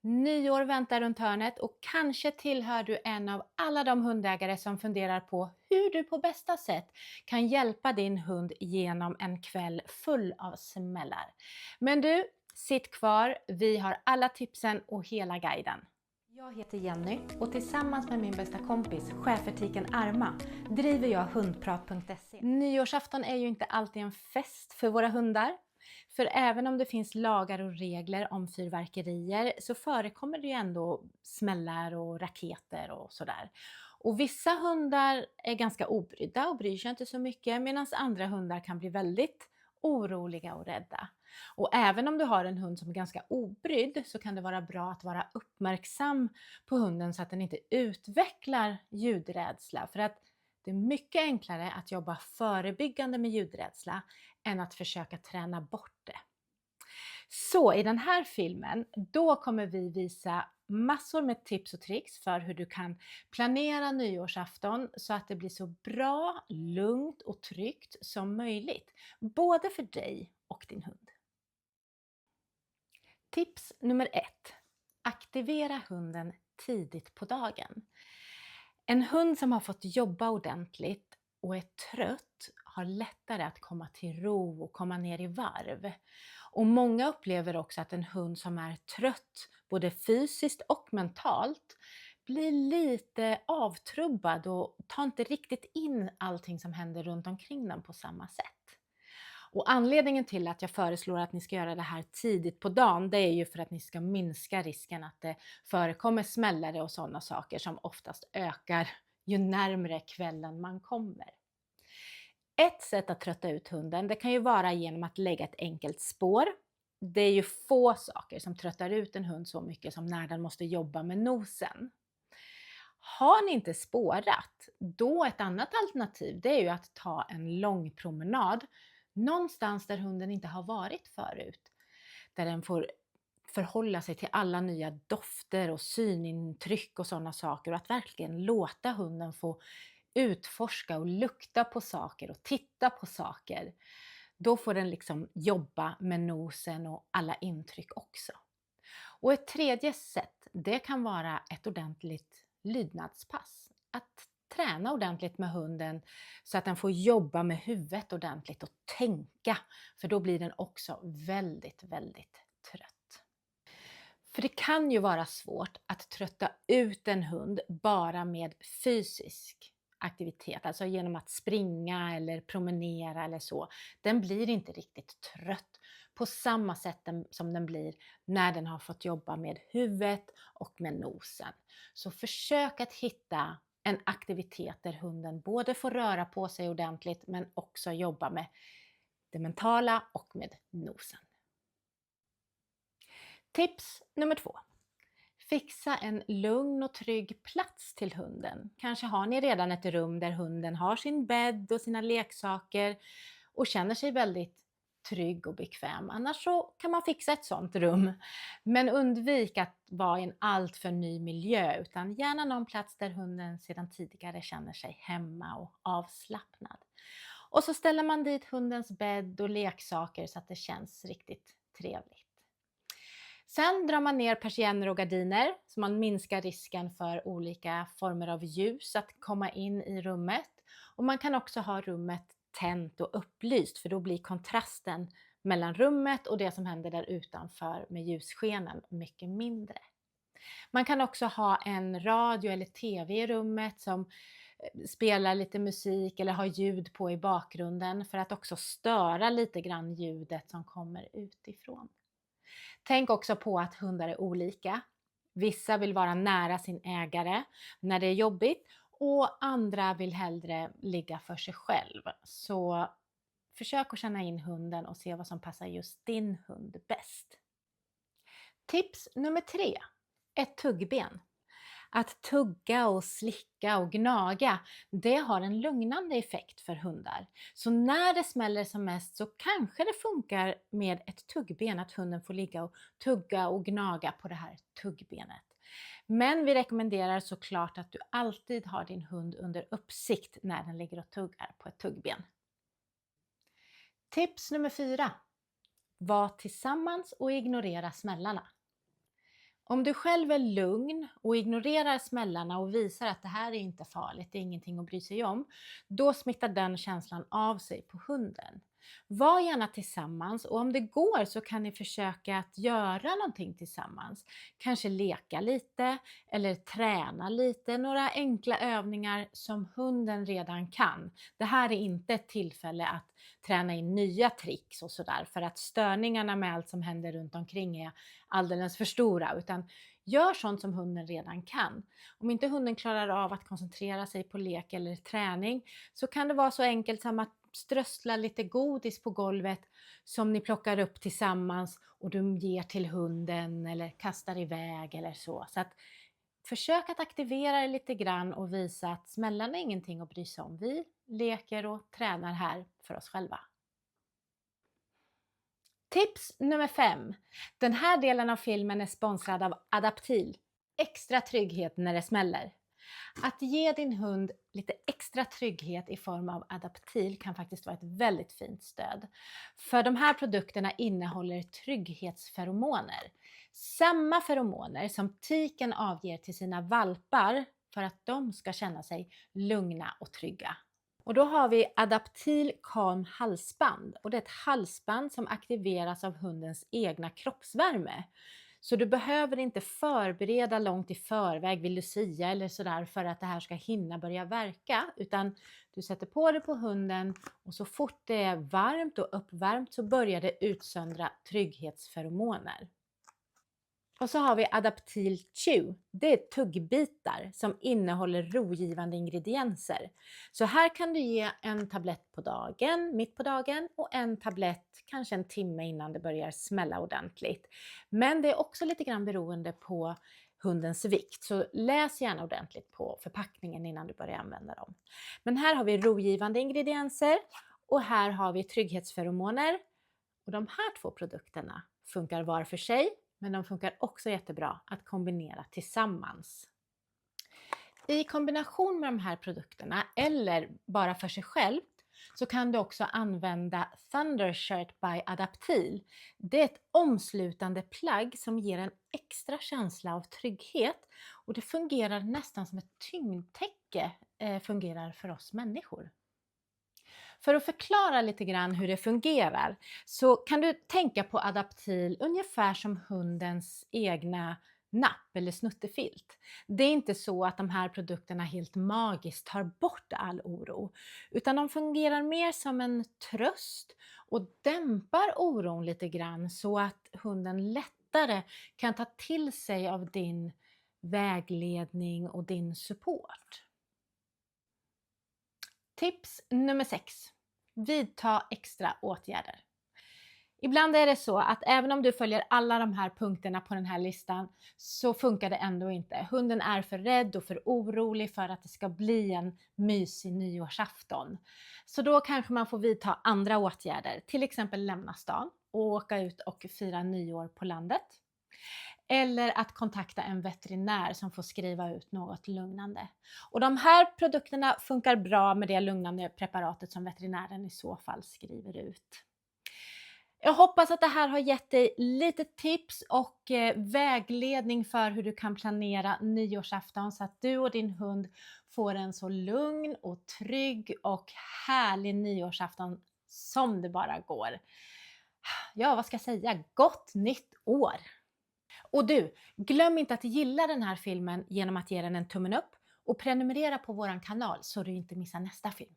Nyår väntar runt hörnet och kanske tillhör du en av alla de hundägare som funderar på hur du på bästa sätt kan hjälpa din hund genom en kväll full av smällar. Men du, sitt kvar, vi har alla tipsen och hela guiden. Jag heter Jenny och tillsammans med min bästa kompis, chefetiken Arma, driver jag hundprat.se. Nyårsafton är ju inte alltid en fest för våra hundar. För även om det finns lagar och regler om fyrverkerier så förekommer det ju ändå smällar och raketer och sådär. Och vissa hundar är ganska obrydda och bryr sig inte så mycket, medan andra hundar kan bli väldigt oroliga och rädda. Och även om du har en hund som är ganska obrydd så kan det vara bra att vara uppmärksam på hunden så att den inte utvecklar ljudrädsla. För att det är mycket enklare att jobba förebyggande med ljudrädsla än att försöka träna bort det. Så i den här filmen, då kommer vi visa massor med tips och tricks för hur du kan planera nyårsafton så att det blir så bra, lugnt och tryggt som möjligt. Både för dig och din hund. Tips nummer 1. Aktivera hunden tidigt på dagen. En hund som har fått jobba ordentligt och är trött har lättare att komma till ro och komma ner i varv. Och många upplever också att en hund som är trött, både fysiskt och mentalt, blir lite avtrubbad och tar inte riktigt in allting som händer runt omkring dem på samma sätt. Och anledningen till att jag föreslår att ni ska göra det här tidigt på dagen, det är ju för att ni ska minska risken att det förekommer smällare och sådana saker som oftast ökar ju närmre kvällen man kommer. Ett sätt att trötta ut hunden, det kan ju vara genom att lägga ett enkelt spår. Det är ju få saker som tröttar ut en hund så mycket som när den måste jobba med nosen. Har ni inte spårat, då ett annat alternativ det är ju att ta en lång promenad någonstans där hunden inte har varit förut. Där den får förhålla sig till alla nya dofter och synintryck och sådana saker och att verkligen låta hunden få utforska och lukta på saker och titta på saker. Då får den liksom jobba med nosen och alla intryck också. Och ett tredje sätt, det kan vara ett ordentligt lydnadspass. Att träna ordentligt med hunden så att den får jobba med huvudet ordentligt och tänka. För då blir den också väldigt, väldigt trött. För det kan ju vara svårt att trötta ut en hund bara med fysisk aktivitet. Alltså genom att springa eller promenera eller så. Den blir inte riktigt trött på samma sätt som den blir när den har fått jobba med huvudet och med nosen. Så försök att hitta en aktivitet där hunden både får röra på sig ordentligt men också jobba med det mentala och med nosen. Tips nummer 2. Fixa en lugn och trygg plats till hunden. Kanske har ni redan ett rum där hunden har sin bädd och sina leksaker och känner sig väldigt trygg och bekväm. Annars så kan man fixa ett sådant rum. Men undvik att vara i en alltför ny miljö utan gärna någon plats där hunden sedan tidigare känner sig hemma och avslappnad. Och så ställer man dit hundens bädd och leksaker så att det känns riktigt trevligt. Sen drar man ner persienner och gardiner så man minskar risken för olika former av ljus att komma in i rummet. Och man kan också ha rummet tänt och upplyst för då blir kontrasten mellan rummet och det som händer där utanför med ljusskenen mycket mindre. Man kan också ha en radio eller tv i rummet som spelar lite musik eller har ljud på i bakgrunden för att också störa lite grann ljudet som kommer utifrån. Tänk också på att hundar är olika. Vissa vill vara nära sin ägare när det är jobbigt och andra vill hellre ligga för sig själv. Så försök att känna in hunden och se vad som passar just din hund bäst. Tips nummer 3. Ett tuggben. Att tugga och slicka och gnaga, det har en lugnande effekt för hundar. Så när det smäller som mest så kanske det funkar med ett tuggben, att hunden får ligga och tugga och gnaga på det här tuggbenet. Men vi rekommenderar såklart att du alltid har din hund under uppsikt när den ligger och tuggar på ett tuggben. Tips nummer 4. Var tillsammans och ignorera smällarna. Om du själv är lugn och ignorerar smällarna och visar att det här är inte farligt, det är ingenting att bry sig om, då smittar den känslan av sig på hunden. Var gärna tillsammans och om det går så kan ni försöka att göra någonting tillsammans. Kanske leka lite eller träna lite, några enkla övningar som hunden redan kan. Det här är inte ett tillfälle att träna in nya tricks och sådär, för att störningarna med allt som händer runt omkring är alldeles för stora, utan gör sånt som hunden redan kan. Om inte hunden klarar av att koncentrera sig på lek eller träning så kan det vara så enkelt som att strössla lite godis på golvet som ni plockar upp tillsammans och du ger till hunden eller kastar iväg eller så. Så att försök att aktivera det lite grann och visa att smällarna är ingenting att bry sig om. Vi leker och tränar här för oss själva. Tips nummer 5. Den här delen av filmen är sponsrad av Adaptil. Extra trygghet när det smäller. Att ge din hund lite extra trygghet i form av Adaptil kan faktiskt vara ett väldigt fint stöd. För de här produkterna innehåller trygghetsferomoner. Samma feromoner som tiken avger till sina valpar för att de ska känna sig lugna och trygga. Och då har vi Adaptil Calm halsband, och det är ett halsband som aktiveras av hundens egna kroppsvärme. Så du behöver inte förbereda långt i förväg vid Lucia eller sådär för att det här ska hinna börja verka, utan du sätter på det på hunden och så fort det är varmt och uppvärmt så börjar det utsöndra trygghetsferomoner. Och så har vi Adaptil Chew. Det är tuggbitar som innehåller rogivande ingredienser. Så här kan du ge en tablett på dagen, mitt på dagen, och en tablett kanske en timme innan det börjar smälla ordentligt. Men det är också lite grann beroende på hundens vikt, så läs gärna ordentligt på förpackningen innan du börjar använda dem. Men här har vi rogivande ingredienser och här har vi trygghetsferomoner. Och de här två produkterna funkar var för sig. Men de funkar också jättebra att kombinera tillsammans. I kombination med de här produkterna eller bara för sig själv så kan du också använda Thundershirt by Adaptil. Det är ett omslutande plagg som ger en extra känsla av trygghet och det fungerar nästan som ett tyngdtäcke fungerar för oss människor. För att förklara lite grann hur det fungerar så kan du tänka på Adaptil ungefär som hundens egna napp eller snuttefilt. Det är inte så att de här produkterna helt magiskt tar bort all oro, utan de fungerar mer som en tröst och dämpar oron lite grann så att hunden lättare kan ta till sig av din vägledning och din support. Tips nummer 6. Vidta extra åtgärder. Ibland är det så att även om du följer alla de här punkterna på den här listan så funkar det ändå inte. Hunden är för rädd och för orolig för att det ska bli en mysig nyårsafton. Så då kanske man får vidta andra åtgärder. Till exempel lämna stan och åka ut och fira nyår på landet. Eller att kontakta en veterinär som får skriva ut något lugnande. Och de här produkterna funkar bra med det lugnande preparatet som veterinären i så fall skriver ut. Jag hoppas att det här har gett dig lite tips och vägledning för hur du kan planera nyårsafton så att du och din hund får en så lugn och trygg och härlig nyårsafton som det bara går. Ja, vad ska jag säga? Gott nytt år! Och du, glöm inte att gilla den här filmen genom att ge den en tummen upp och prenumerera på våran kanal så du inte missar nästa film.